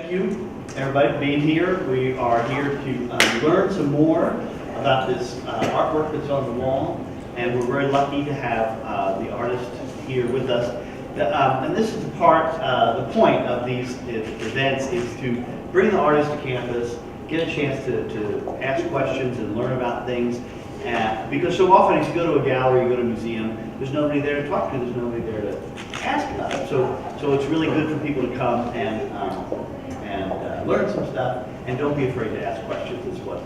thank you, everybody, for being here. We are here to learn some more about this artwork that's on the wall, and we're very lucky to have the artist here with us. And this is the point of these events is to bring the artist to campus, get a chance to ask questions and learn about things. Because so often if you go to a gallery, you go to a museum, there's nobody there to talk to, there's nobody there to ask about it. So it's really good for people to come and learn some stuff, and don't be afraid to ask questions is what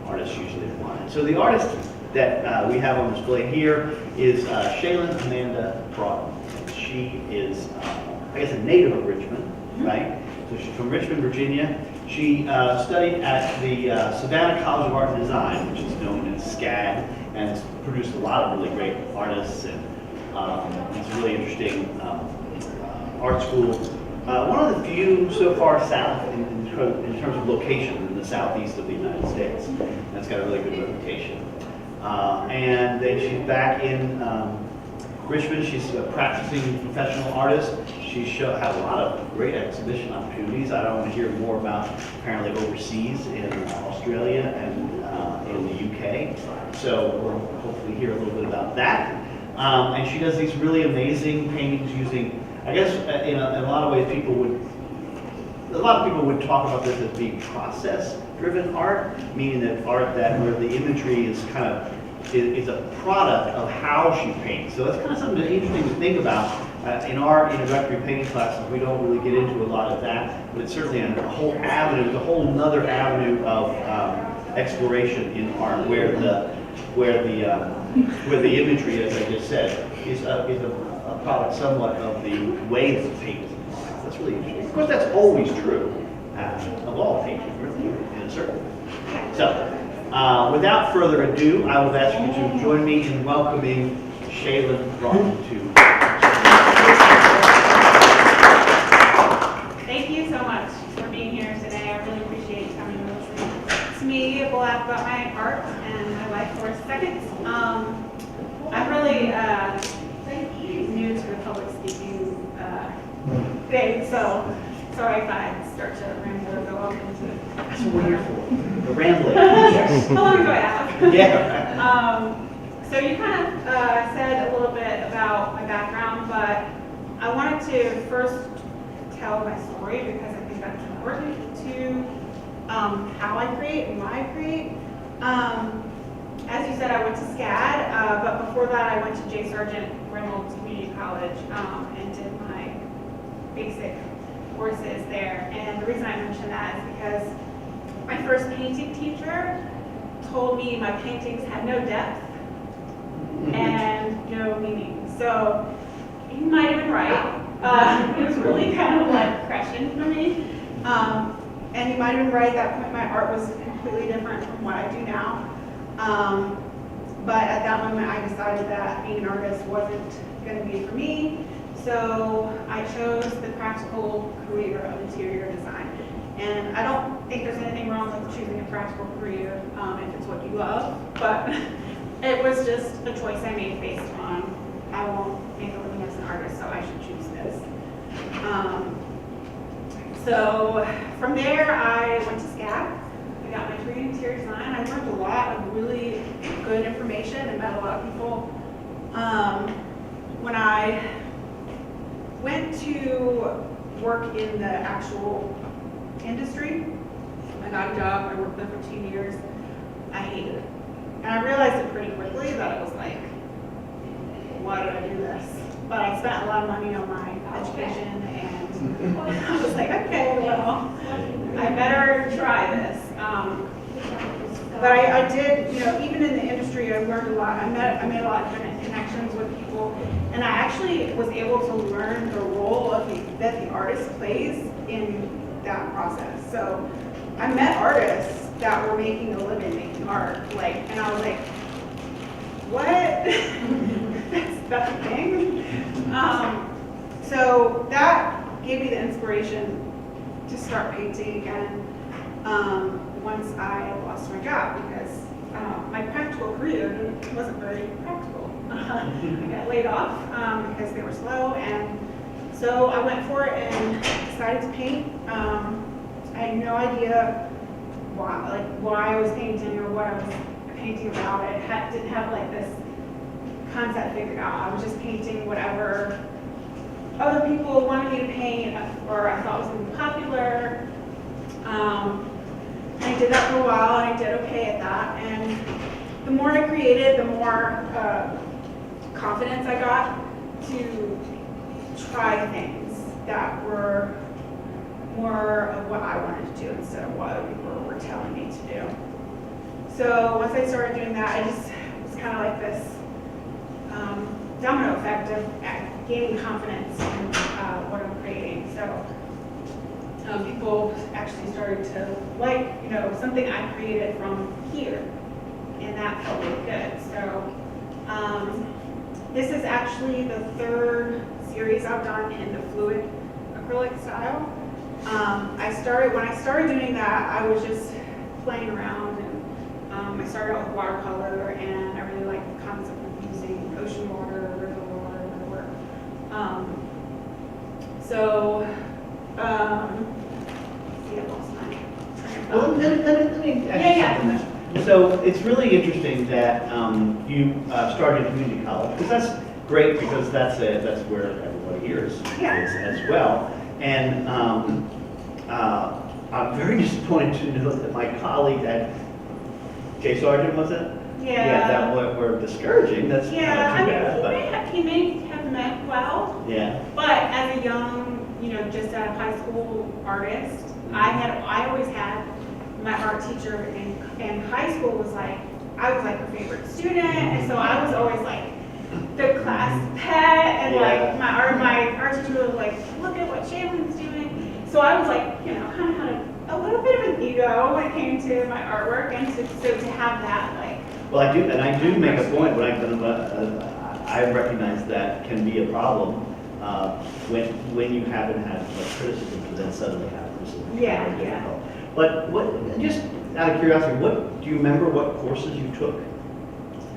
artists usually want. So the artist that we have on display here is Shaylen Amanda Broughton. She is, I guess, a native of Richmond, right? So she's from Richmond, Virginia. She studied at the Savannah College of Art and Design, which is known as SCAD, and has produced a lot of really great artists, and it's a really interesting art school. One of the few so far south in terms of location in the southeast of the United States. That's got a really good reputation. And then she's back in Richmond. She's a practicing professional artist. She's had a lot of great exhibition opportunities. I don't want to hear more about apparently overseas in Australia and in the UK. So we'll hopefully hear a little bit about that. And she does these really amazing paintings using, I guess, in a lot of ways, a lot of people would talk about this as being process-driven art, meaning that art where the imagery is kind of is a product of how she paints. So that's kind of something interesting to think about. In our introductory painting classes, we don't really get into a lot of that, but it's certainly a whole avenue, a whole nother avenue of exploration in art, where the imagery, as I just said, is a product somewhat of the way that the paint is applied. That's really interesting. Of course, that's always true of all painting, really, in a certain way. So, without further ado, I will ask you to join me in welcoming Shaylen Broughton to. Thank you so much for being here today. I really appreciate you coming and listening to me blab about my art and my life for a second. I'm really new to the public speaking thing, so sorry if I start to ramble or go off into. That's what we're here for. The rambling. How long do I have? Yeah. So you kind of said a little bit about my background, but I wanted to first tell my story because I think that's important to how I create and why I create. As you said, I went to SCAD, but before that I went to J. Sargent Reynolds Community College and did my basic courses there. And the reason I mention that is because my first painting teacher told me my paintings had no depth and no meaning. So he might have been right. It was really kind of like crashing for me. And he might have been right at that point. My art was completely different from what I do now. But at that moment I decided that being an artist wasn't going to be for me. So I chose the practical career of interior design. And I don't think there's anything wrong with choosing a practical career if it's what you love, but it was just a choice I made based on I won't make a living as an artist, so I should choose this. So from there I went to SCAD. I got my degree in interior design. I learned a lot of really good information and met a lot of people. When I went to work in the actual industry, I got a job, I worked there for 2 years. I hated it. And I realized it pretty quickly that it was like, why did I do this? But I spent a lot of money on my education, and I was like, okay, well, I better try this. But I did, even in the industry, I learned a lot. I made a lot of different connections with people, and I actually was able to learn the role that the artist plays in that process. So I met artists that were making a living making art, and I was like, what? That's a thing? So that gave me the inspiration to start painting again once I lost my job, because my practical career wasn't very practical. I got laid off because they were slow, and So I went for it and decided to paint. I had no idea why I was painting or what I was painting about. Didn't have like this concept figured out. I was just painting whatever other people wanted me to paint or I thought was going to be popular. I did that for a while and I did okay at that. And the more I created, the more confidence I got to try things that were more of what I wanted to do instead of what other people were telling me to do. So once I started doing that, I just was kind of like this domino effect of gaining confidence in what I'm creating. So people actually started to like, something I created from here, and that felt really good. So this is actually the third series I've done in the fluid acrylic style. When I started doing that, I was just playing around, and I started out with watercolor, and I really liked the concept of using ocean water, river water, whatever. See, I lost my train of Well, thought. let me ask you something. So it's really interesting that you started community college, because that's great, because that's where everybody here is as well. And I'm very disappointed to know that my colleague at Jay Sargent, was it? Yeah. That were discouraging. That's not too bad. He may have meant well. Yeah. But as a young, just a high school artist, I always had my art teacher in high school I was like her favorite student, and so I was always like the class pet, and like my art teacher was like, look at what Shaylen's doing. So I was like, kind of had a little bit of an ego when it came to my artwork, and so to have that Well, I do make a point when I recognize that can be a problem when you haven't had much criticism to then suddenly have criticism. Yeah. But just out of curiosity, do you remember what courses you took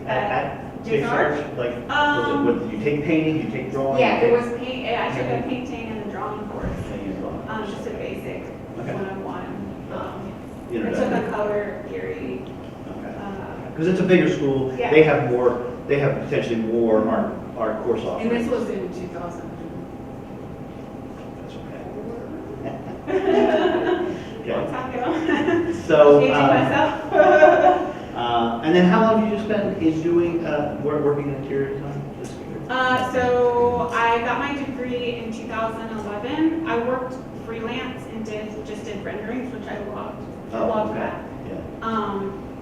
at Jay Sargent? Did you take painting? Did you take drawing? Yeah, there was paint. I took a painting and a drawing course. Painting and drawing. Just a basic 101. I took a color theory. Because it's a bigger school, Yeah. they have potentially more art course offerings. And this was in 2000. That's okay. Long time ago. So, Aging myself. and then how long did you spend in doing, working in interior design? So I got my degree in 2011. I worked freelance and just did renderings, which I loved. I loved that. Yeah.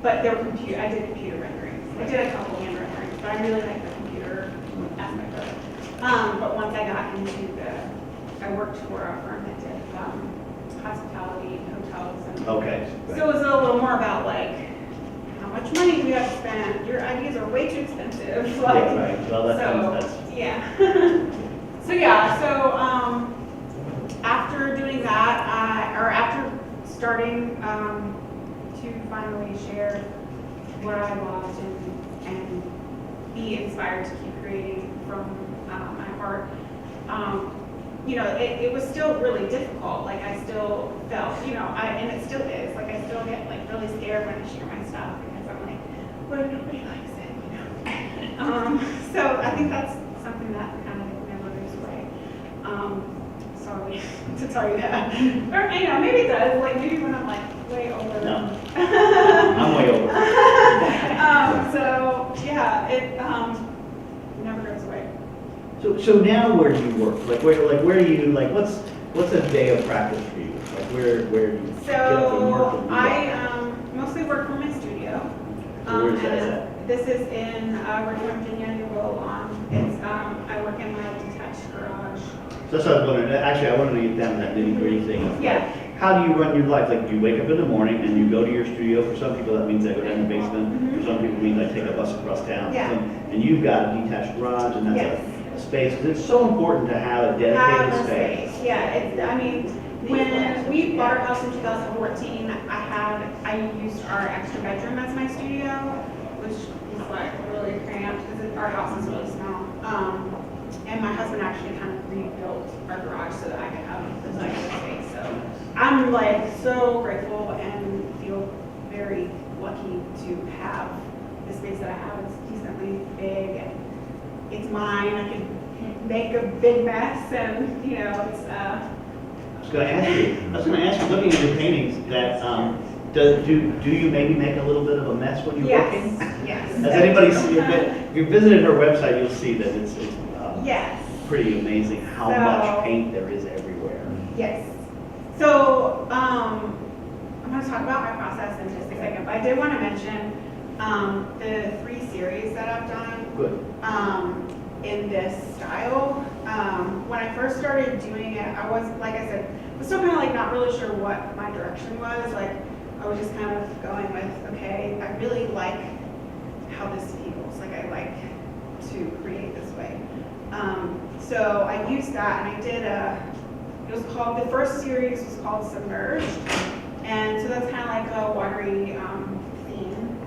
But they were I did computer renderings. I did a couple hand renderings, but I really like the computer aspect of it. But once I got I worked for a firm that did hospitality and hotels. And Okay. so it was a little more about how much money do we have to spend? Your ideas are way too expensive. Yeah, right. Well, that's Yeah. So after doing that, or after starting to finally share what I loved and be inspired to keep creating from my heart, it was still really difficult. I still felt, and it still is. I still get really scared when I share my stuff because I'm like, what if nobody likes it? So I think that's something that kind of never goes away. Sorry to tell you that. Or maybe it does. Maybe when I'm way over. No. I'm way over. So yeah, it never goes away. So now where do you work? Where do you what's a day of practice for you? Where do you get up and work? So I mostly work from my studio. Where's that at? This is in Richmond, Virginia, New Roll-On. It's I work in my detached garage. So that's what I was wondering. Actually, I wanted to get down to that nitty-gritty thing. Of, Yeah. How do you run your life? Do you wake up in the morning and you go to your studio? For some people, that means they go down the basement. For some people, it means they take a bus across town. Yeah. And you've got a detached garage, and that's a space. Because it's so important to have a dedicated space. Yeah. When we bought our house in 2014, I used our extra bedroom as my studio, which was really cramped because our house is really small. And my husband actually kind of rebuilt our garage so that I could have this nice space. So I'm like so grateful and feel very lucky to have the space that I have. It's decently big and it's mine. I can make a big mess and, you know, it's, I was going to ask you, looking at your paintings, that do you maybe make a little bit of a mess when you're working? Yes. Has anybody seen if you visited her website, you'll see that it's Yes. pretty amazing how much paint there is everywhere. Yes. So I'm going to talk about my process in just a second, but I did want to mention the 3 series that I've done. Good. In this style. When I first started doing it, I was, like I said, was still kind of like not really sure what my direction was. Like I was just kind of going with, okay, I really like how this feels. Like I like to create this way. So I used that and I did it was called, the first series was called Submerged. And so that's kind of like a watery theme.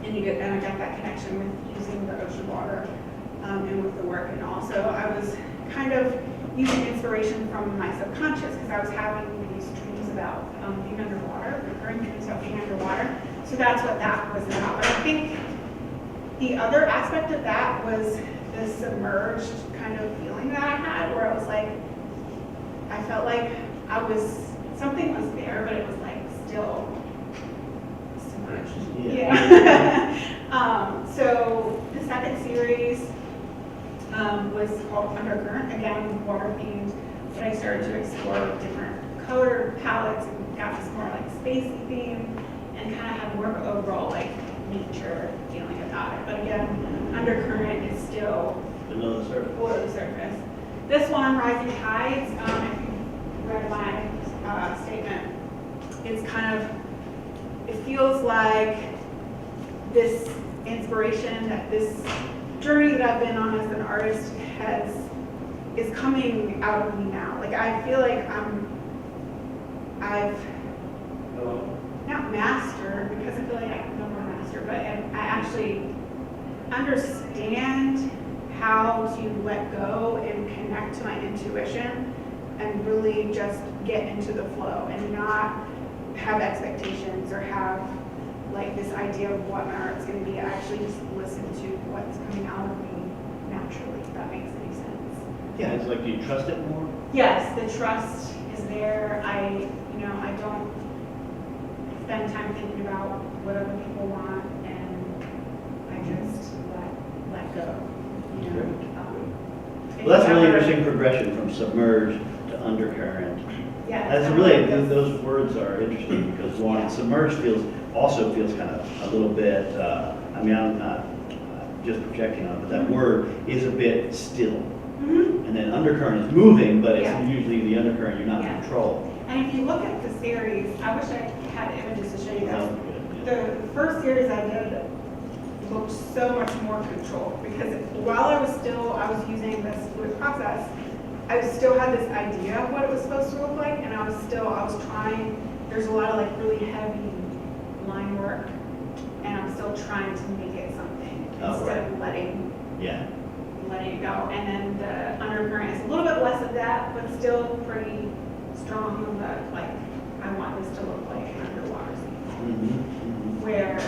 And I got that connection with using the ocean water. And with the work, and also I was kind of using inspiration from my subconscious because I was having these dreams about being underwater, recurring dreams about being underwater. So that's what that was about. But I think the other aspect of that was the submerged kind of feeling that I had, where I was like, I felt like something was there, but it was like still submerged. Yeah. So the second series was called Undercurrent, again water themed, but I started to explore different color palettes and got this more like spacey theme and kind of had more of an overall like nature feeling about it. But again, Undercurrent is still below the surface. This one, Rising Tides, if you read my statement, it's kind of, it feels like this inspiration, that this journey that I've been on as an artist is coming out of me now. Like I feel like I've not mastered, because I feel like I'm no more master, but I actually understand how to let go and connect to my intuition and really just get into the flow and not have expectations or have like this idea of what my art's going to be. I actually just listen to what's coming out of me naturally, if that makes any sense. Yeah, it's like, do you trust it more? Yes, the trust is there. I don't spend time thinking about what other people want, and I just let go. Well, that's a really interesting progression from submerged to undercurrent. Yeah, that's really, those words are interesting because one, submerged also feels kind of a little bit, I mean, I'm not just projecting on it, but that word is a bit still. Mm-hmm. And then undercurrent is moving, but it's usually the undercurrent you're not in control. And if you look at the series, I wish I had images to show you guys. The first series I did looked so much more controlled because while I was using this fluid process, I still had this idea of what it was supposed to look like, and I was trying, there's a lot of like really heavy line work, and I'm still trying to make it something instead of letting it go. And then the undercurrent is a little bit less of that, but still pretty strong on the, like, I want this to look like an underwater scene. Mm-hmm. Mm-hmm. Where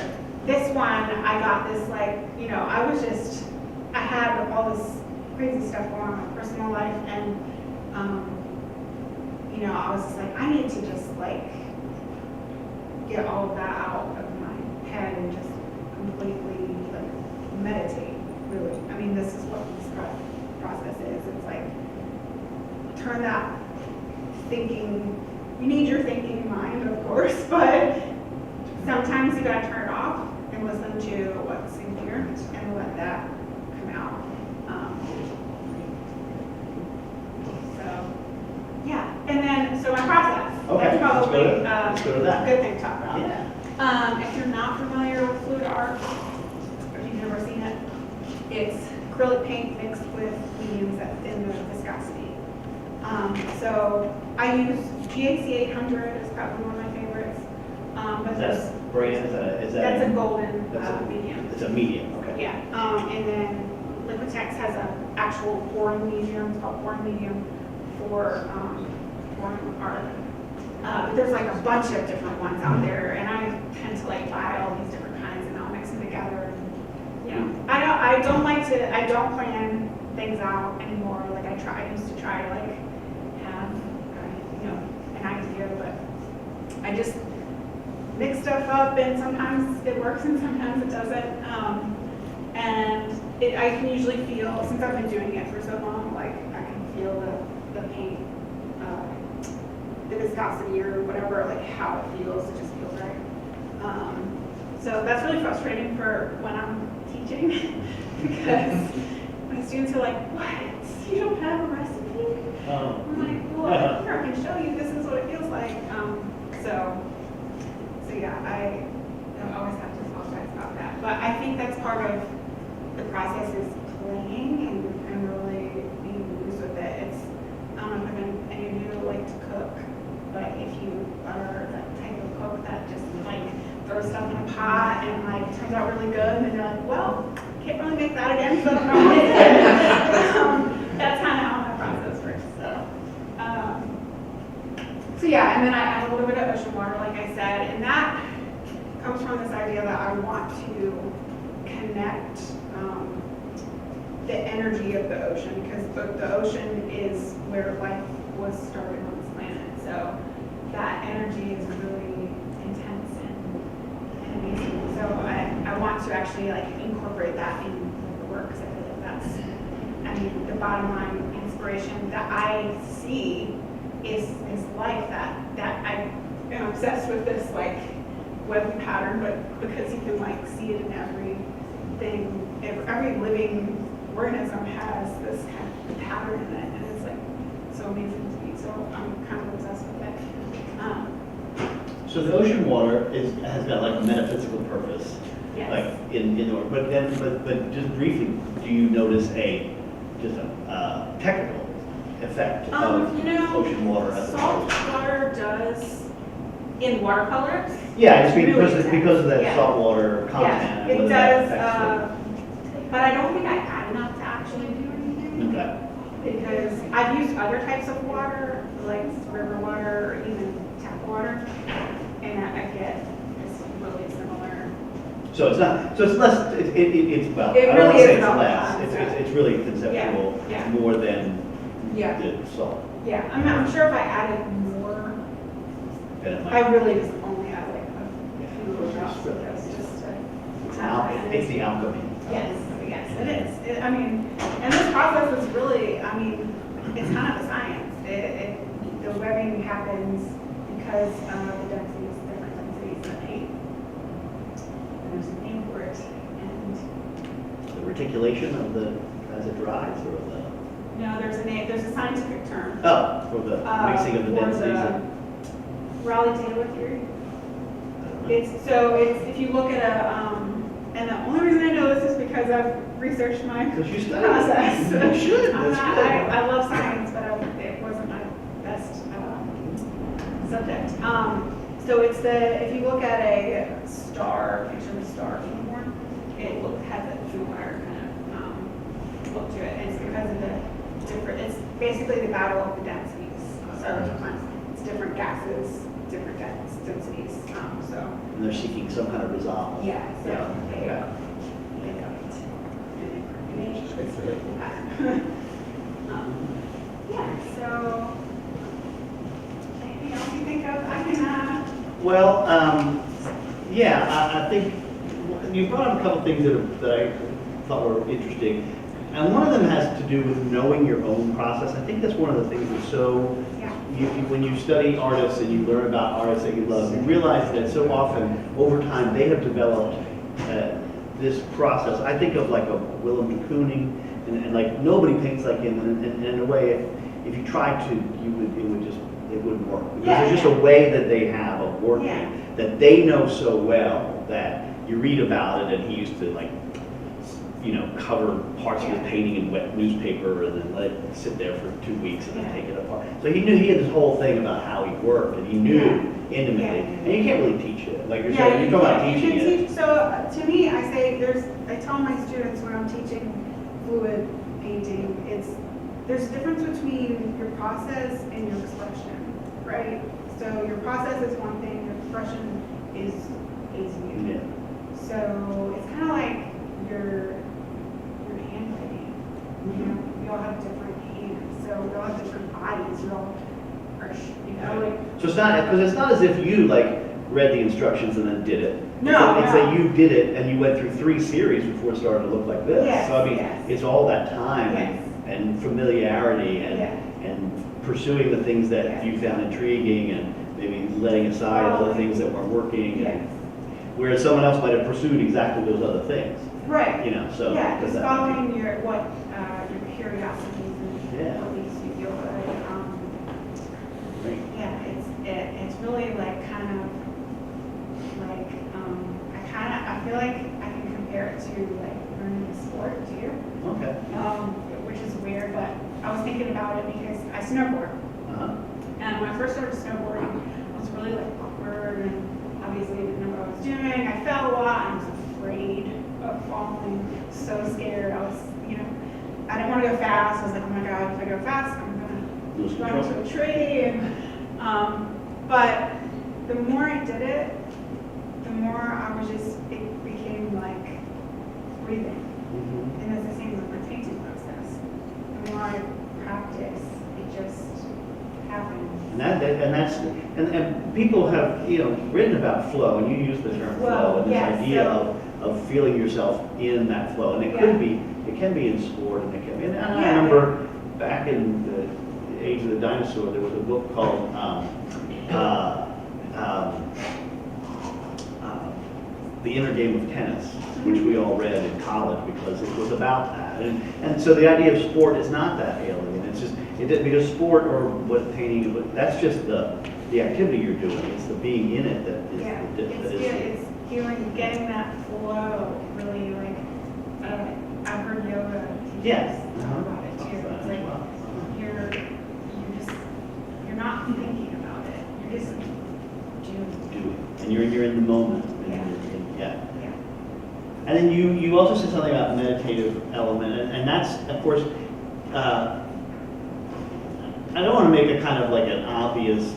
this one, I got this like, I had all this crazy stuff going on in my personal life, and I was just like, I need to just like get all of that out of my head and just completely like meditate, really. I mean, this is what this process is. It's like, turn that thinking, you need your thinking mind, of course, but sometimes you gotta turn it off and listen to what's in here and let that come out. And then, so my process. Okay, That's probably let's go to that. a good thing to talk about. Yeah. If you're not familiar with fluid art, or if you've never seen it, it's acrylic paint mixed with mediums in the viscosity. So I use PHCC 800 is probably one of my favorites. But That's brand, is that that's a golden that's medium. It's a medium, okay. Yeah, and then Liquitex has an actual pouring medium, it's called pouring medium for pouring art. But there's like a bunch of different ones out there, and I tend to like buy all these different kinds and I'll mix them together. And, you know, I don't plan things out anymore. Like I used to try to like have, you know, an idea, but I just mix stuff up, and sometimes it works and sometimes it doesn't. I can usually feel, since I've been doing it for so long, like I can feel the paint, the viscosity or whatever, like how it feels. It just feels right. So that's really frustrating for when I'm teaching because my students are like, "What? You don't have a recipe?" I'm like, "Well, here, I can show you. This is what it feels like." So yeah, I always have to apologize about that. But I think that's part of the process is playing and really being loose with it. It's, I don't know if any of you like to cook, but if you are that type of cook that just like throws stuff in a pot and like turns out really good, and then you're like, well, can't really make that again, so I don't know what it is. That's kind of how my process works. So yeah, and then I add a little bit of ocean water, like I said, and that comes from this idea that I want to connect the energy of the ocean, because the ocean is where life was started on this planet. So that energy is really intense and amazing. So I want to actually like incorporate that in the work, because I feel like that's, I mean, the bottom line inspiration that I see is life that I am obsessed with this like web pattern, but because you can like see it in everything, every living organism has this kind of pattern in it, and it's like so amazing to me. So I'm kind of obsessed with it. So the ocean water has got like a metaphysical purpose, Yes. like in the but just briefly, do you notice just a technical effect of You know, ocean water? Salt water does in watercolors. Yeah, I just mean really because of that yeah. salt water content. Yeah, it whether that does. affects But I don't think I add enough to actually do anything. Okay. Because I've used other types of water, like river water or even tap water, and I get it's really similar. So it's not. So it's less. It's well. It I don't really want to say is it's about less. the concept. It's really conceptual Yeah. more than Yeah. the salt. Yeah, I'm sure if I added more, Then it I might. really just only add like a few little drops of those just to. It's the alchemy. Yes, it is. I mean, and this process is really, I mean, it's kind of a science. The webbing happens because of the densities, different densities in the paint. And there's a name for it. And The reticulation of the as it dries, or the no, there's a scientific term. for the mixing of the For densities. Rayleigh-Taylor theory. It's if you look at and the only reason I know this is because I've researched my Because you studied. process. You should. That's good. I love science, but it wasn't my best subject. So it's if you look at a star, picture of a star uniform, it has a fluid kind of look to it. And it's because of the different. It's basically the battle of the densities. So it's different gases, different densities. So. And they're seeking some kind of resolve. Yeah, so Yeah. they Okay. Yeah, so anything else you think of? I can, Well, yeah, I think you brought up a couple things that I thought were interesting. And one of them has to do with knowing your own process. I think that's one of the things that's so, when you study artists and you learn about artists that you love, you realize that so often, over time, they have developed this process. I think of like a Willem de Kooning, and like nobody paints like him, and in a way, if you tried to, it wouldn't work. Because there's just a way that they have of working that they know so well that you read about it, and he used to like, cover parts of his painting in wet newspaper and then let it sit there for 2 weeks and then take it apart. So he knew he had this whole thing about how he worked, and he knew intimately. And you can't really teach it. Like you're saying, you're talking about teaching it. So to me, I tell my students when I'm teaching fluid painting, there's a difference between your process and your expression, right? So your process is one thing, your expression is you. Yeah. So it's kind of like your handwriting. You know, we all have different hands, so we all have different bodies. We all are, you know, like. So it's not, because it's not as if you like read the instructions and then did it. No, It's that you did it and you went through 3 series before it started to look like this. Yes, So I mean, yes. it's all that time Yes. and familiarity and pursuing the things that Yes. you found intriguing and maybe letting aside other things that weren't working. Yes. Whereas someone else might have pursued exactly those other things, Right. you know, so. Yeah, does just that make following your curiosities and Yeah. what makes you feel good. Great. Yeah, it's really like kind of like I feel like I can compare it to like learning a sport too. Okay. Which is weird, but I was thinking about it because I snowboard. Uh-huh. And when I first started snowboarding, I was really like awkward and obviously didn't know what I was doing. I fell a lot. I was afraid of falling, so scared. I was, you know, I didn't want to go fast. I was like, oh my God, if I go fast, I'm Lose going to run control. into a tree. And, but the more I did it, the more it became like breathing. Mhm. And it's the same with my painting process. The more I practice, it just happens. And people have, you know, written about flow, and you use the term flow, and this yes, idea so- of feeling yourself in that flow. And it can be in sport, and it can be, and I Yeah. remember back in the age of the dinosaur, there was a book called The Inner Game of Tennis, which we all read in college because it was about that. And so the idea of sport is not that alien. It's just, because sport or what painting, that's just the activity you're doing. It's the being in it that is Yeah, that is. it's feeling, getting that flow, really like, I've heard yoga Yes. teachers talk about it too. It's like, you're not thinking about it, you're just doing And you're in the moment. And Yeah. yeah. it. Yeah. And then you also said something about meditative element, and that's, of course, I don't want to make a kind of like an obvious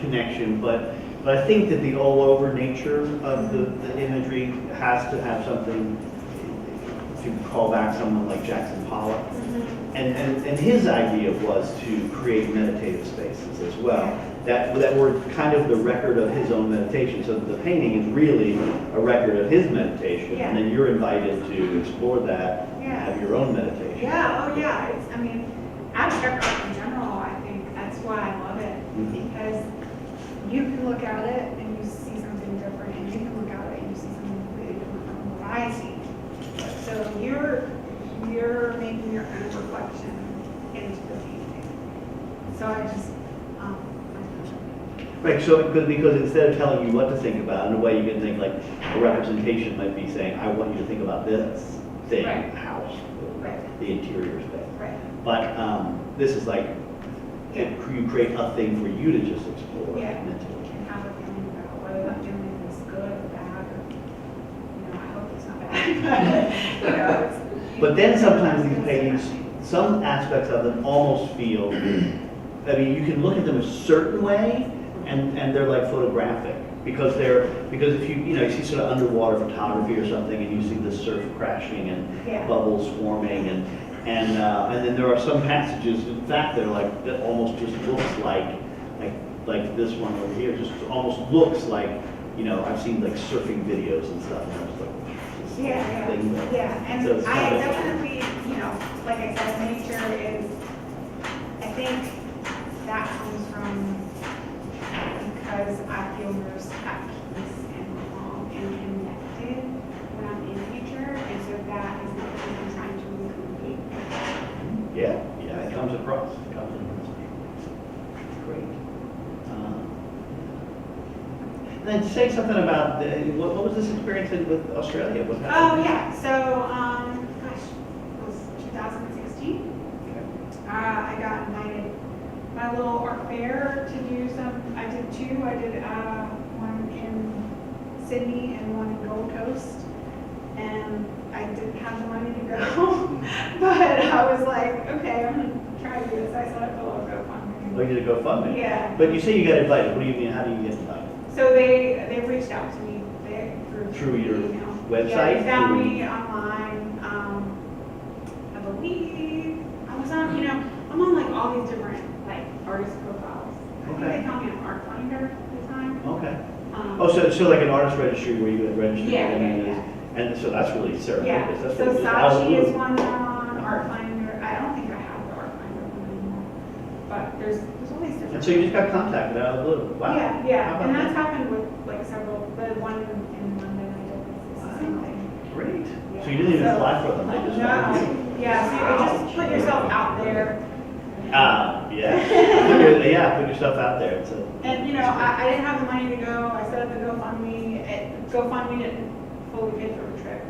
connection, but I think that the all-over nature of the imagery has to have something to call back someone like Jackson Pollock. And his idea was to create meditative spaces as well, that were kind of the record of his own meditation. So the painting is really a record of his meditation, Yeah. and then you're invited to explore that and Yeah. have your own meditation. Yeah, oh yeah, abstract art in general, I think that's why I love it, Mhm. because you can look at it and you see something different, and you can look at it and you see something completely different from what I see. So you're making your own reflection into the painting. So I just, Right, so because instead of telling you what to think about, in a way you can think like a representation might be saying, I want you to think about this thing, Right. house, Right. the interior space. right, But this is like, Yeah. you create a thing for you to just explore Yeah. mentally. and have a feeling about whether I'm doing this good or bad, or, I hope it's not bad, but, it's. But then sometimes these paintings, some aspects of them almost feel, you can look at them a certain way, and they're like photographic, because if you see sort of underwater photography or something, and you see the surf crashing and Yeah. bubbles forming, and then there are some passages, in fact, that almost just looks like this one over here, just almost looks like, I've seen like surfing videos and stuff, and I was like, this Yeah, thing that- and so it's I kind of- definitely, like I said, nature is, I think that comes from, because I feel most at peace and calm and connected when I'm in nature, and so that is not what I'm trying to recreate. Yeah, it comes across. Great. And then say something about what was this experience with Australia? What Oh, happened? yeah, so, it was 2016. Okay. I got invited by a little art fair to do I did two. I did one in Sydney and one in Gold Coast. And I didn't have the money to go, but I was like, okay, I'm gonna try to do this. I set up a little GoFundMe. Oh, you did a GoFundMe? Yeah. But you say you got invited. What do you mean? How do you get invited? So they reached out to me Through your email. website? Yeah, they found me online. I believe I was on, I'm on like all these different like artist profiles. I think Okay. they found me on Art Finder at the time. Okay. So like an artist registry where you would register? Yeah, and, yeah. And so that's really serendipitous. Yeah. That's So really good. Sachi is one that I'm on, Art Finder. I don't think I have the Art Finder one anymore. But there's all these different. And so you just got contacted out of the blue. Wow. Yeah, How yeah. about And that's that? happened with like several, the one in London I did was the same thing. Great. Yeah. So you didn't even So- apply for them. They just found you. No, yeah, so you just put yourself out there. Yeah. Yeah, put yourself out there. It's a, And, I didn't have the money to go, I set up the GoFundMe, GoFundMe didn't fully pay for the trip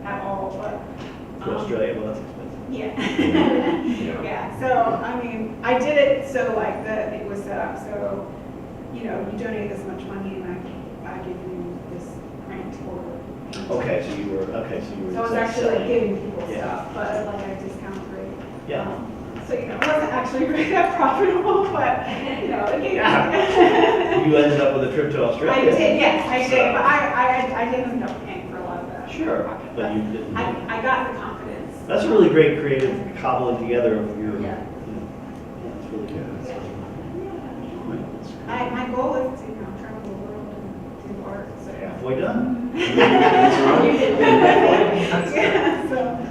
at all, but. to Australia, well, that's expensive. Yeah. Yeah, so, I mean, I did it so like that it was set up, so, you donate this much money and I give you this grant or. Okay, so you were. So I was just actually like selling. giving people Yeah. stuff, but like a discount rate. Yeah. So, it wasn't actually really that profitable, but, it gave Yeah. You ended up with a trip to Australia. I did, yes, I So- did, but I didn't end up paying for a lot of that. Sure, But but you didn't. I got the confidence. That's a really great creative cobbling together of your. Yeah. Yeah, that's really good. Yeah. My goal is to, travel the world and do art, so. Halfway done. Yeah, so.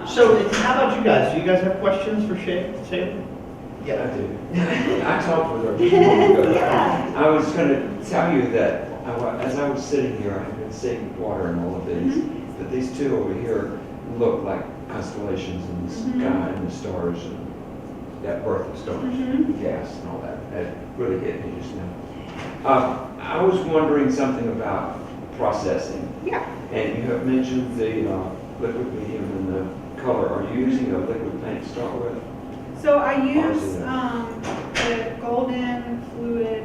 So how about you guys? Do you guys have questions for Shaylen? Yeah, I do. I talked with her before we go. Yeah. I was going to tell you that as I was sitting here, I had been seeing water and all of these, that these two over here look like constellations in the sky and the stars and that birth of stars, the gas and all that. That really hit me just now. I was wondering something about processing. Yeah. And you have mentioned the liquid medium and the color. Are you using a liquid paint to start with? So I use the golden fluid.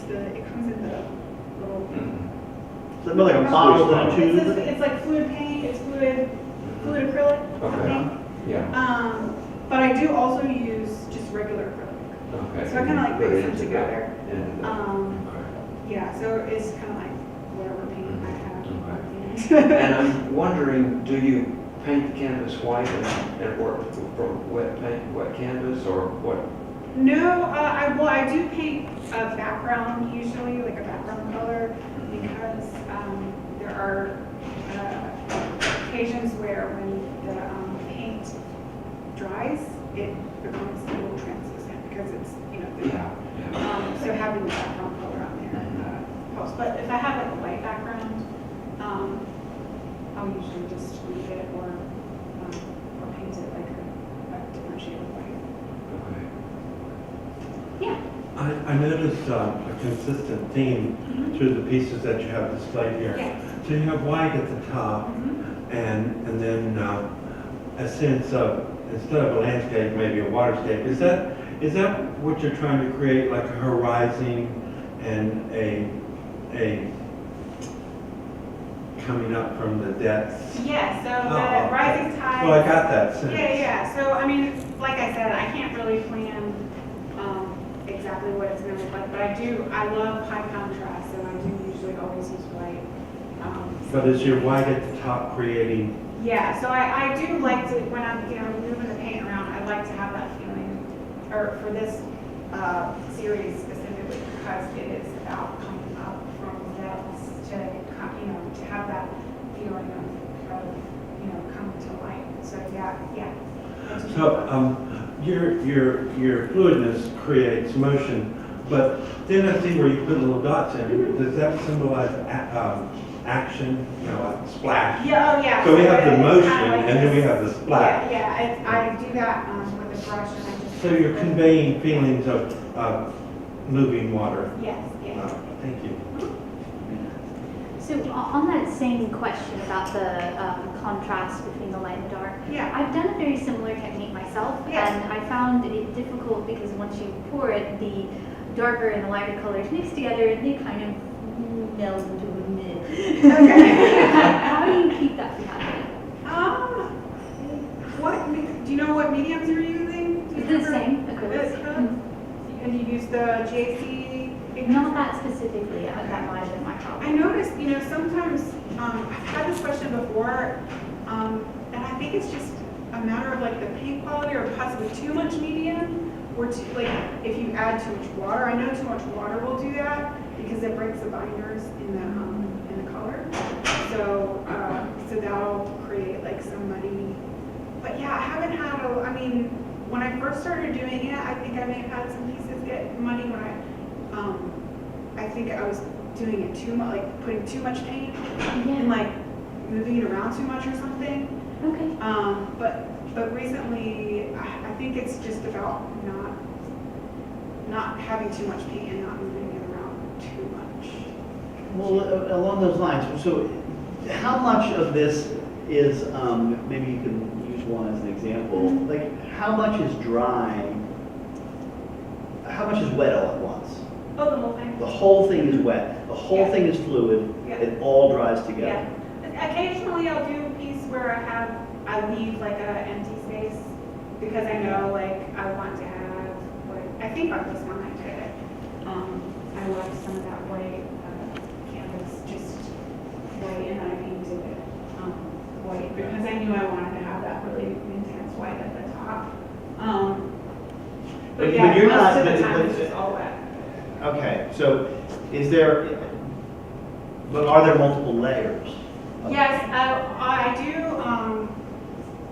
It comes in the little. Is it more like a bottle than a tube? It's like fluid paint. It's fluid acrylic. Okay. I think. Yeah. But I do also use just regular acrylic. Okay. So I kind of like Put mix it them into together. that, into that. Okay. Yeah. So it's kind of like whatever paint I have. Okay. And I'm wondering, do you paint the canvas white and work from wet canvas, or what? No, I do paint a background usually, like a background color, because there are occasions where when the paint dries, it becomes a little translucent because it's Yeah. so having the background color on there helps. But if I have like a white background, I'll usually just leave it or paint it like a different shade of white. Okay. Yeah. I noticed a consistent theme through the pieces that you have displayed here. Yeah. So you have white at the top, and then a sense of, instead of a landscape, maybe a waterscape. Is that what you're trying to create, like a horizon and a coming up from the depths? Yeah, so Oh, the okay. rising tide. Well, I got that sense. Yeah. So, I mean, like I said, I can't really plan exactly what it's going to look like, but I love high contrast, so I do usually always use white. But is your white at the top creating? Yeah, so I do like to, when I'm, moving the paint around, I like to have that feeling, or for this series specifically, because it is about coming up from the depths to, to have that feeling of coming to light. So yeah. So your fluidness creates motion, but then I see where you put little dots in. Does that symbolize action? Like splash. Yeah, oh yeah. So we have the it's motion, kinda like and then we this. have the splash. Yeah, I do that with a brush and I just. So you're conveying feelings of moving water. Yes, yes. Thank you. So on that same question about the contrast between the light and dark, Yeah. I've done a very similar technique myself, Yeah. and I found it difficult because once you pour it, the darker and the lighter colors mix together and they kind of meld into a mid. Okay. How do you keep that from happening? do you know what mediums you're using? Do you It's the remember? same acrylics. Acrylics? And you use the JC? Not that specifically, that might have been my I problem. noticed, sometimes, I've had this question before, and I think it's just a matter of like the paint quality or possibly too much medium, or like if you add too much water. I know too much water will do that because it breaks the binders in the color. So, so that'll create like some muddy. But yeah, I haven't had when I first started doing it, I think I may have had some pieces get muddy when I think I was doing it too much, like putting too much paint and like moving it around too much or something. Okay. But recently, I think it's just about not having too much paint and not moving it around too much. Well, along those lines, so how much of this is, maybe you can use one as an example, like how much is dry, how much is wet all at once? Oh, the whole thing? The whole thing is wet, the whole Yeah. thing is fluid, Yeah. it all dries together. Yeah. Occasionally I'll do a piece where I leave like an empty space because I know like I want to have, I think on this one I did it. I left some of that white canvas just white and I painted it white because I knew I wanted to have that really intense white at the top. But yeah, you're most not- of the but- time but- it's just all wet. Okay, so is there, but are there multiple layers? of Yes, paint? I do.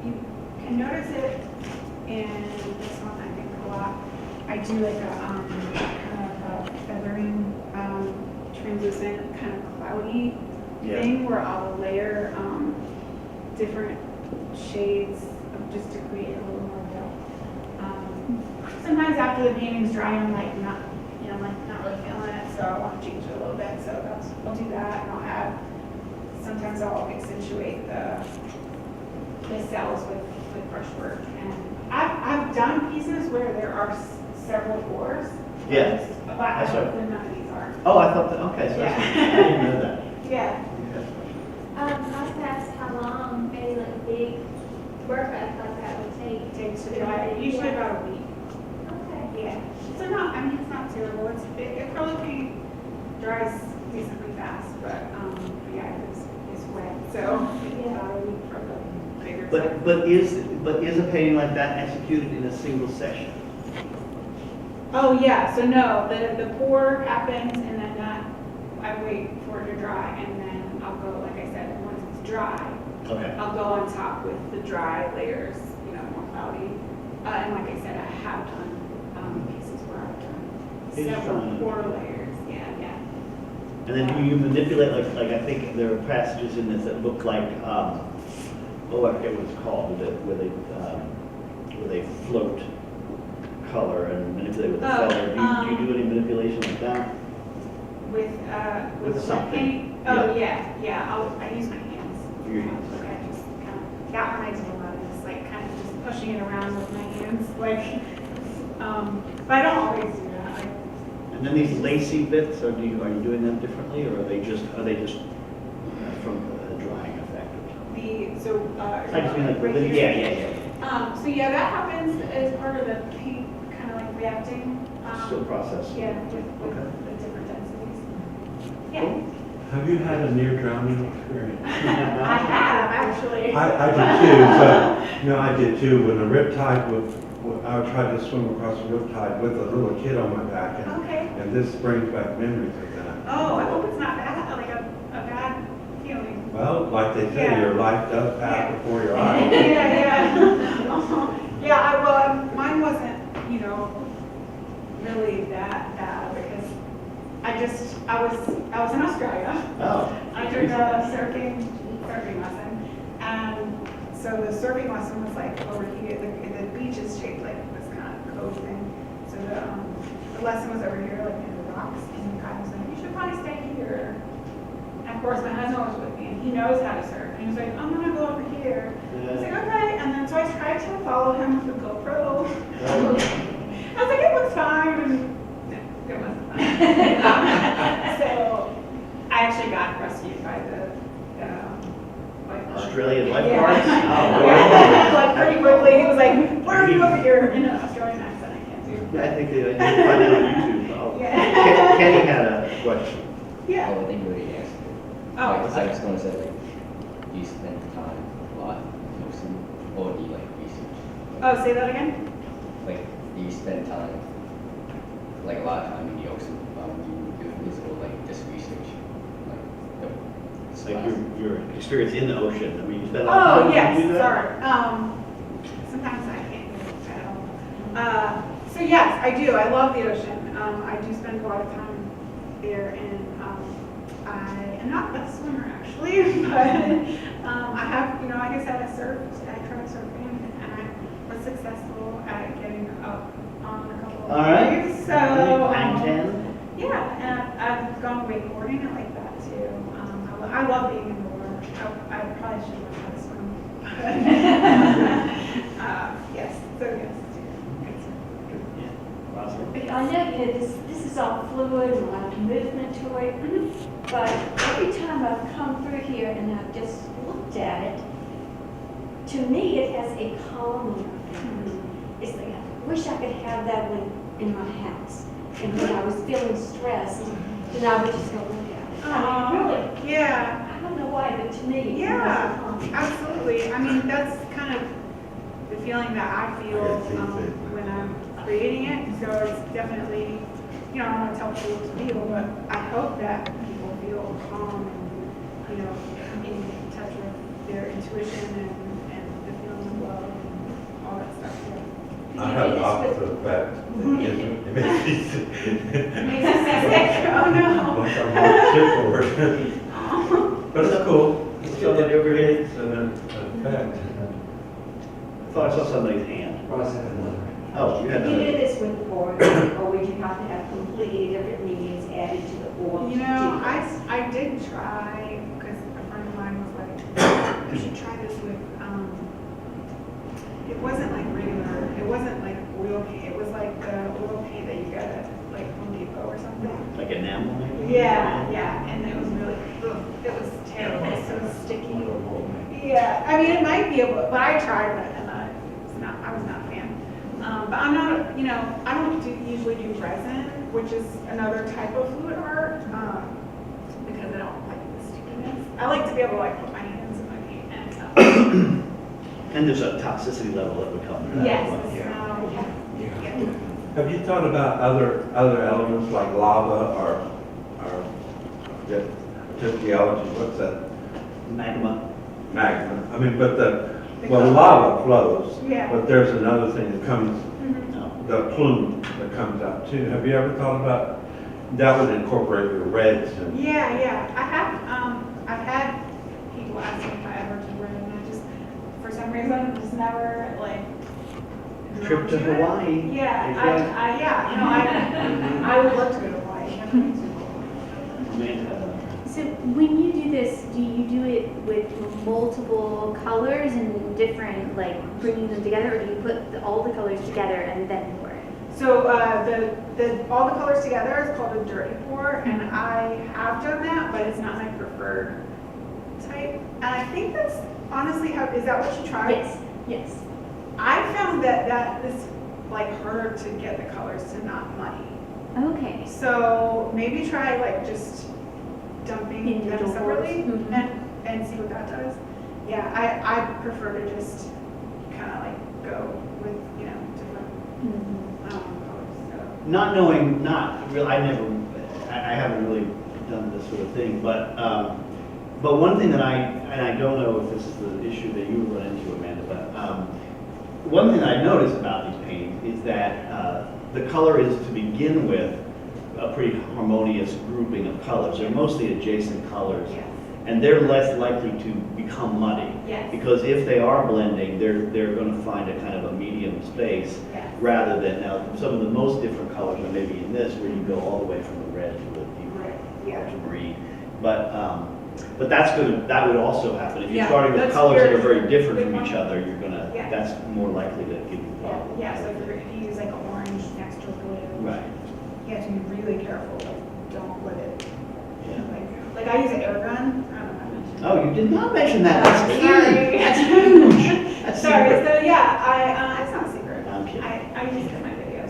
You can notice it in this one, I think, a lot. I do like a kind of a feathering, translucent, kind of cloudy Yeah. thing where I'll layer different shades just to create a little more depth. Sometimes after the painting's dry, I'm like not really feeling it, so I want to change it a little bit. So I'll do that, and I'll add. Sometimes I'll accentuate the cells with brushwork. And I've done pieces where there are several pours. Yeah. But That's right. hopefully none of these are. Oh, I thought that, okay, so that's, I didn't know that. Yeah. Okay. I was gonna ask how long a like big workout like that would take. It takes to dry, usually about a week. Okay. Yeah. So it's not terrible. Acrylic paint dries decently fast, but yeah, it's wet. So it's about a week for the bigger size. But is a painting like that executed in a single session? Oh, yeah, so no, the pour happens and then I wait for it to dry and then I'll go, like I said, once it's dry, Okay. I'll go on top with the dry layers, more cloudy. And like I said, I have done pieces where I've done several Interesting. pour layers, yeah. And then do you manipulate, like I think there are passages in this that look like, I forget what it's called, where they float color and manipulate with the Oh, feather. Do you do any manipulation like that? With With wet something. paint? Oh, yeah, I use my hands. Your hands. Like I just kind of, that one I do a lot of this, like kind of just pushing it around with my hands, like, but I don't always do that. And then these lacy bits, are you doing them differently, or are they just from a drying effect or something? I just mean like, right here? yeah. So yeah, that happens as part of the paint, kind of like reacting. Still process. Yeah, with Okay. the different densities. Yeah, Have you had a near drowning experience? I have actually. I did too, so, I did too, when the riptide I tried to swim across the riptide with a little kid on my back, Okay. and this brings back memories of that. Oh, I hope it's not bad, like a bad feeling. Well, like they say, Yeah. your life does pass Yeah. before your eyes. Yeah, mine wasn't, really that bad because I was in Australia. Oh. I took a surfing lesson, and so the surfing lesson was like overheated. The beach is shaped like this kind of cove thing. So the lesson was over here, like in the rocks, and the guy was like, "You should probably stay here." And of course, my husband was with me, and he knows how to surf. And he was like, "I'm gonna go over here." I was like, "Okay," and then so I tried to follow him with the GoPro. I was like, "It looks fine," and no, it wasn't fine. So I actually got rescued by the Australian Yeah. lifeguards? Oh, Yeah. wow. pretty quickly. He was like, where are you over here? In an Australian accent, I can't do. I think they find it on YouTube. Oh. Yeah. Kenny had a question. Yeah. Oh, I think you already asked it. Oh, Like, I was gonna say, like, do you spend time a lot mostly, or do you like research? Oh, say that again? Like, do you spend time, like a lot of time in the ocean, you do physical, like, just research? Like, the It's like class? your experience in the ocean. I mean, you spend a lot of Oh, time yes, to do that? sorry. Sometimes I can't do it at all. So yes, I do. I love the ocean. I do spend a lot of time there, and I am not the best swimmer actually, but I have, you know, like I said, I surfed. I tried surfing, and I was successful at getting up on a couple of All right. waves. So Hang 10. yeah, and I've gone wakeboarding. I like that too. I love being in the water. I probably should learn how to swim. Yes, so yes. Yeah. Awesome. But I know, you know, this is all fluid and a lot of movement to it, but every time I've come through here and I've just looked at it, to me, it has a calming effect. It's like, I wish I could have that one in my house. And when I was feeling stressed, then I would just go look at it. I mean, really, Yeah. I don't know why, but to me, it Yeah, has a calming. absolutely. I mean, that's kind of the feeling that I feel when I'm creating it. So it's definitely, you know, I don't want to tell people what to feel, but I hope that people feel calm and, you know, in touch with their intuition and the feeling of love and all that stuff. Yeah. I have the opposite effect. It makes me sick. Makes us sick. Oh no. Like I'm all sick for it. But it's cool. It still creates an effect. I thought I saw somebody's hand. Ross had another. Oh, you had Do you do another. this with the board, or would you have to have completely different meetings added to the board? You to know, do this? I did try, because a friend of mine was like, you should try this with, it wasn't like regular, it wasn't like oil paint, it was like the oil paint that you get at like Home Depot or something. Like enamel maybe? Yeah, yeah, and it was really, ugh, it was terrible, it was so sticky. Yeah, I mean, it might be able, but I tried it and I was not a fan. But I'm not, you know, I don't usually do resin, which is another type of fluid art, because I don't like the stickiness. I like to be able to like put my hands in my paint and stuff. And there's a toxicity level that would come with that. Yes. as well. Yeah. Have you thought about other elements like lava or just geology? What's that? Magma. Magma. I mean, but lava flows. Yeah. But there's another thing that comes, Mhm. No. the plume that comes out too. Have you ever thought about, that would incorporate your reds and, Yeah, yeah. I've had people ask me if I ever did red, and I just, for some reason, just never like. Trip to drawn it. Hawaii. Yeah, yeah, you know, I would love to go to Hawaii. That'd be super cool. Amanda. So when you do this, do you do it with multiple colors and different, like bringing them together, or do you put all the colors together and then pour it? So all the colors together is called a dirty pour, and I have done that, but it's not my preferred type. And I think that's honestly is that what you tried? Yes, yes. I found that is like harder to get the colors to not muddy. Okay. So maybe try like just dumping them Individual separately pours. Mhm. and see what that does. Yeah, I prefer to just kind of like go with, you know, different colors. So. Not knowing, not really, I haven't really done this sort of thing, but one thing that I don't know if this is the issue that you run into, Amanda, but one thing I noticed about these paintings is that the color is, to begin with, a pretty harmonious grouping of colors. They're mostly adjacent colors, Yes. and they're less likely to become muddy. Yes. Because if they are blending, they're going to find a kind of a medium space, Yes. rather than, now, some of the most different colors are maybe in this, where you go all the way from the red to the deep Right, yeah. ultramarine. But that would also happen. If you're Yeah, starting with that's colors that are very very different good from each point. other, Yeah. that's more likely to give you Yeah, problems. yeah, so if you use like an orange next to a blue. Right, You have to be really careful, like, don't let it, yeah. like I use an air gun. I don't know. Oh, you did not mention that. That's Sorry. huge. That's huge. Sorry, secret. so yeah, it's not a secret. I'm kidding. I use it in my video.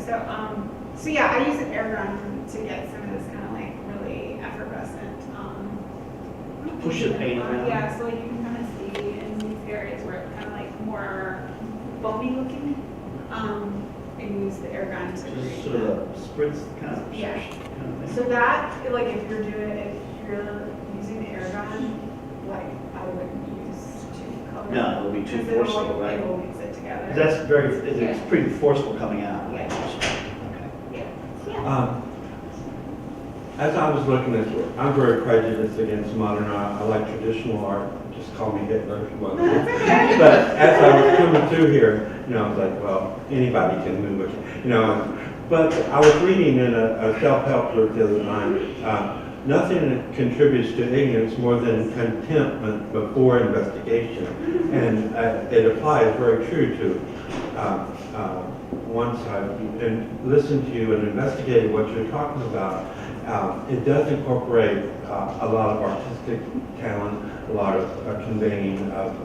So yeah, I use an air gun to get some of this kind of like really effervescent, Push the paint around. Yeah, so like you can kind of see in these areas where it's kind of like more foamy looking. I use the air gun to Just create sort of that. a spritz kind of. Yeah. Kind of thing. So that, like if you're using the air gun, like I wouldn't use two colors. No, it'll be too Because it'll, forceful, right? It will mix it together. That's it's pretty forceful coming out. Yeah. Okay. Yeah. As I was looking at this, I'm very prejudiced against modern art. I like traditional art. Just call me Hitler if you want. But as I was coming through here, I was like, well, anybody can move it, But I was reading in a self-help book the other night, nothing contributes to ignorance more than contentment before investigation. And it applies very true to once I've listened to you and investigated what you're talking about. It does incorporate a lot of artistic talent, a lot of conveying of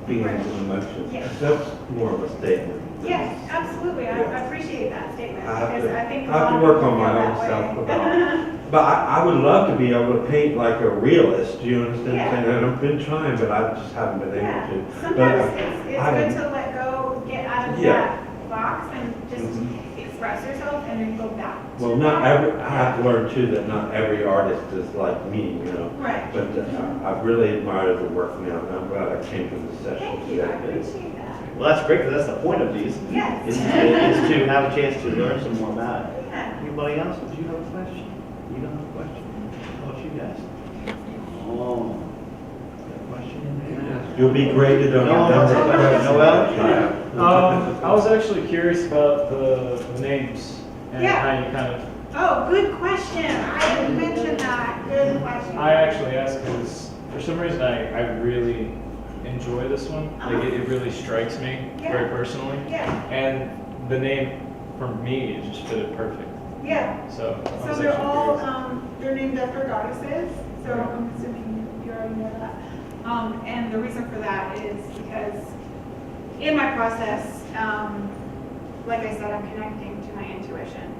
feelings and emotions. Yes. That's more of a statement. Yes, absolutely. I appreciate that statement. I have because to, I think I have to a lot work of on people my feel own that self way. about. But I would love to be able to paint like a realist. Do you understand? Yeah. And I've been trying, but I just haven't been Yeah, able to. sometimes But, it's I- good to let go, get out of Yeah. that box and just Mhm. express yourself and then go back. to Well, not that. every. I have to learn too that not every artist is like me. Right. But I really admire the work now, and I'm glad I came to the session Thank you, I today. appreciate that. Well, that's great, because that's the point of these. Yes. Is to have a chance to learn some more about it. Yeah. Anybody else? Did you have a question? You don't have a question? How about you guys? Oh, got a question in there? You'll be graded on No, your number. that's okay. Noel? I was actually curious about the names and Yeah. how you kind of. Oh, good question. I didn't mention that. Good question. I actually asked because for some reason I really enjoy this one. Like it really strikes me very personally, Yeah, and the name for me it just fitted perfect. yeah. So I So was they're actually all, curious. they're named after goddesses, so I'm assuming you already know that. And the reason for that is because in my process, like I said, I'm connecting to my intuition.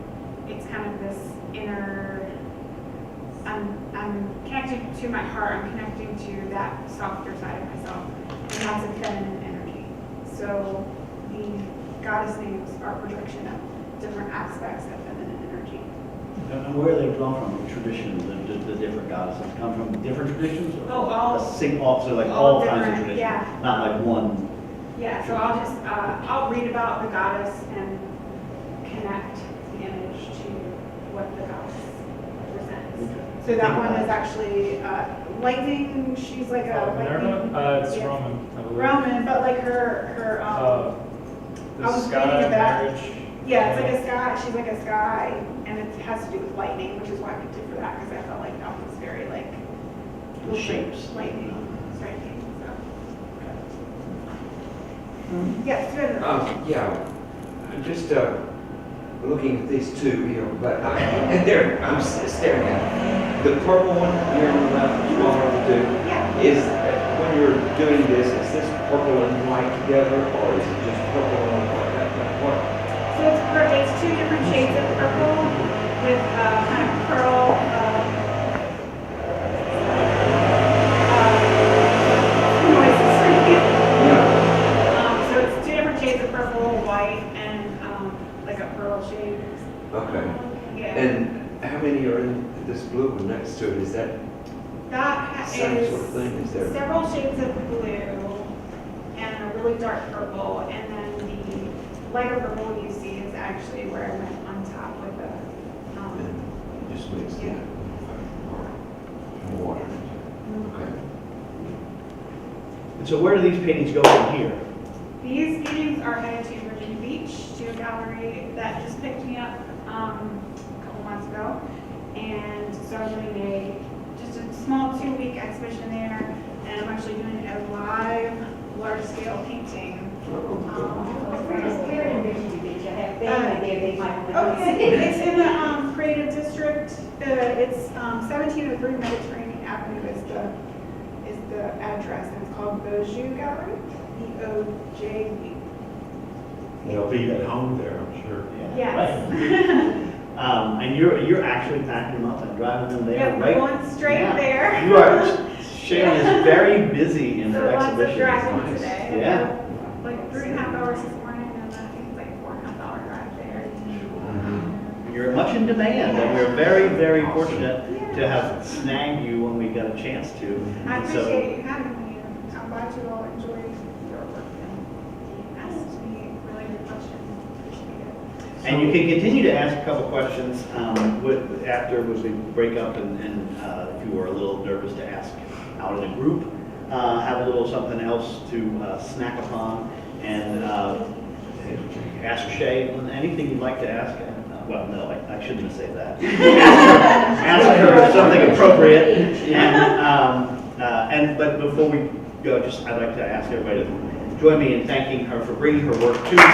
It's kind of this inner, I'm connecting to my heart, I'm connecting to that softer side of myself, and that's a feminine energy. So the goddess names are a projection of different aspects of feminine energy. And where are they drawn from, the tradition, the different goddesses? Come from different traditions? Or Oh, all- a single, also like all all kinds of different, traditions? yeah. Not like one? Yeah, so I'll just, I'll read about the goddess and connect the image to what the goddess represents. So that one is actually lightning, she's like a lightning. Minerva? It's yeah. Roman, I believe. Roman, but like her, The I was sky reading about- marriage. yeah, it's like a sky, she's like a sky, and it has to do with lightning, which is why I picked it for that, because I felt like that was very like, The shapes. lightning striking, so. Yes, good. Yeah, I'm just looking at these two here, but I'm staring at it. The purple one here on the left, the smaller of the two, Yeah. is, when you're doing this, is this purple and white together, or is it just purple and white? What? So it's two different shades of purple with kind of pearl. Yeah. So it's two different shades of purple, white, and like a pearl shade. Okay. Yeah. And how many are in this blue one next to it? Is that That same is sort of thing? Is there? several shades of blue and a really dark purple, and then the lighter purple you see is actually where I went on top with the. And just mix Yeah. that more water. Okay. And so where do these paintings go from here? These paintings are headed to Virginia Beach, to a gallery that just picked me up a couple months ago. And so I'm doing just a small 2-week exhibition there, and I'm actually doing a live, large-scale painting. Where in Virginia Beach? I have family there, they might want to Okay, it's in the creative district. It's 1703 Mediterranean Avenue is the is the address, and it's called Beaujeu Gallery, B-O-J-U. They'll be at home there, I'm sure. Yes. And you're actually packing them up and driving them there, Yep, right? we're going straight now. there. You are, Shaylen is very busy in So her lots of exhibition. driving Nice. today. Yeah. Like 3.5 hours this morning, and I think it's like 4.5 hour drive there. You're much in demand, and we're very, very fortunate to have snagged you when we got a chance to. I And so- appreciate you having me, and I'm glad you all enjoyed your work and asked me really good questions. Appreciate it. And you can continue to ask a couple questions after we break up, and if you were a little nervous to ask out in a group, have a little something else to snack upon, and ask Shay anything you'd like to ask. Well, no, I shouldn't have said that. Ask her something appropriate. But before we go, I'd like to ask everybody to join me in thanking her for bringing her work to us.